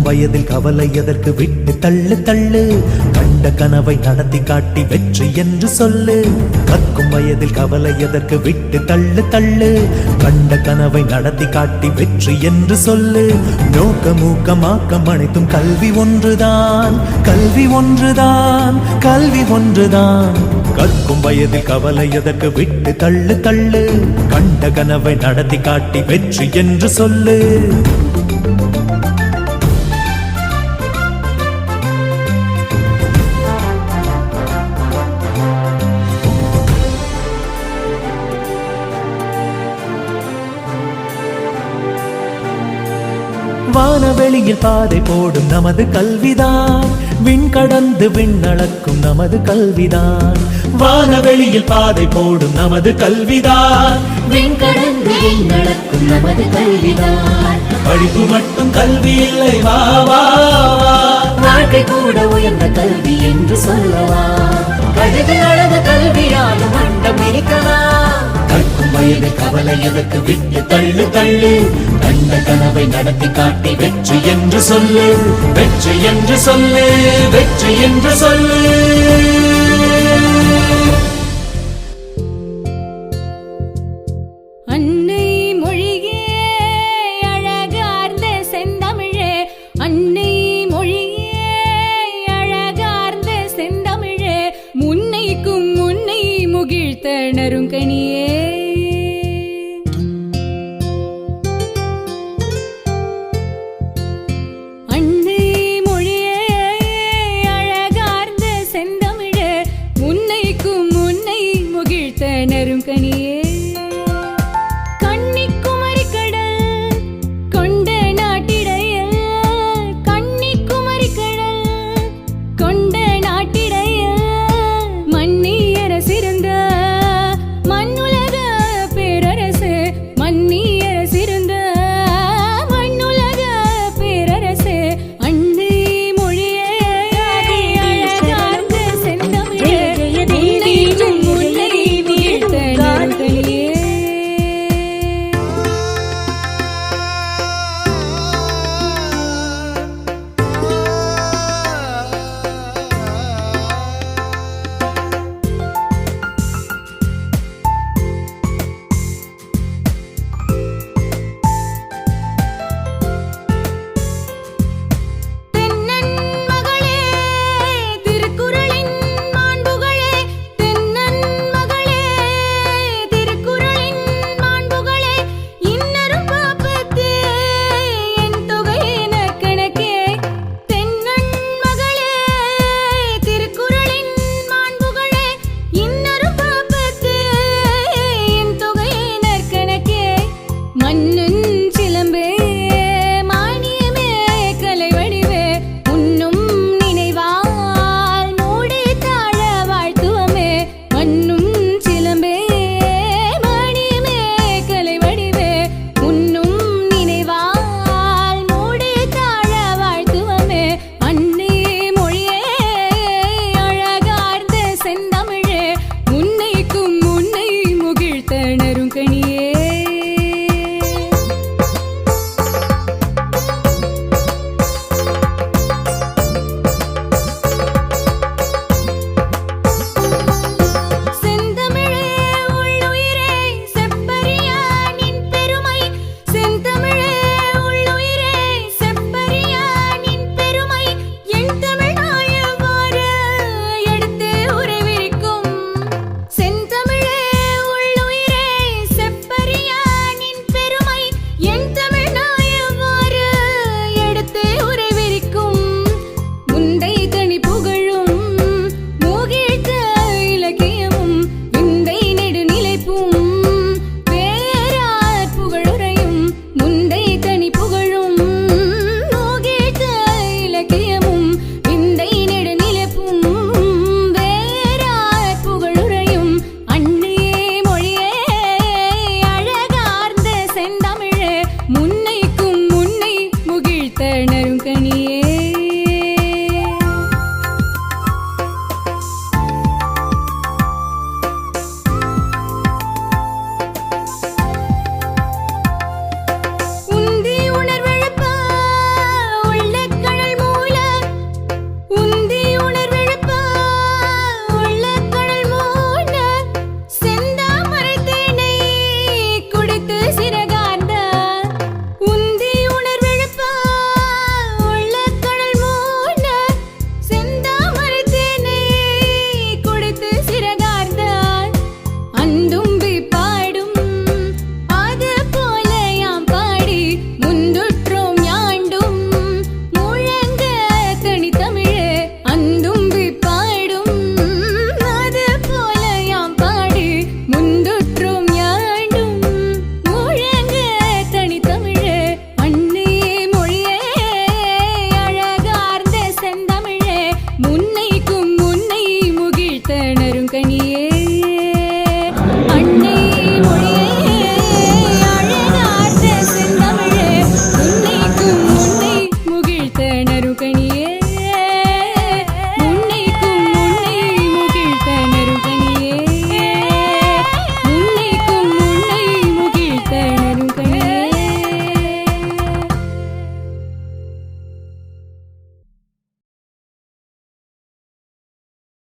வயதில் கவலை எதற்கு விட்டு தள்ளு தள்ளு கண்ட கனவை நடத்தி காட்டி வெற்றி என்று சொல்லு கற்கும் வயதில் கவலை எதற்கு விட்டு தள்ளு தள்ளு கண்ட கனவை நடத்தி காட்டி வெற்றி என்று சொல்லு நோக்கம் ஊக்கம் ஆக்கம் அனைத்தும் கல்வி ஒன்றுதான் கல்வி ஒன்றுதான் கல்வி ஒன்றுதான் கற்கும் வயதில் கவலை எதற்கு விட்டு தள்ளு தள்ளு கண்ட கனவை நடத்தி காட்டி வெற்றி என்று சொல்லு வானவெளியில் பாதை போடும் நமது கல்விதான் விண் கடந்து விண்ணளக்கும் நமது கல்விதான் வானவெளியில் பாதை போடும் நமது கல்விதான் விண் கடந்து விண்ணளக்கும் நமது கல்விதான் படிப்பு மட்டும் கல்வி இல்லை வா வா வாழ்க்கை கூட உயர்ந்த கல்வி என்று சொல்லவா கழுது அளவு கல்வியாலும் மண்டம் இருக்கவா கற்கும் வயது கவலை எதற்கு விட்டு தள்ளு தள்ளு கண்ட கனவை நடத்தி காட்டி வெற்றி என்று சொல்லு வெற்றி என்று சொல்லு வெற்றி என்று சொல்லு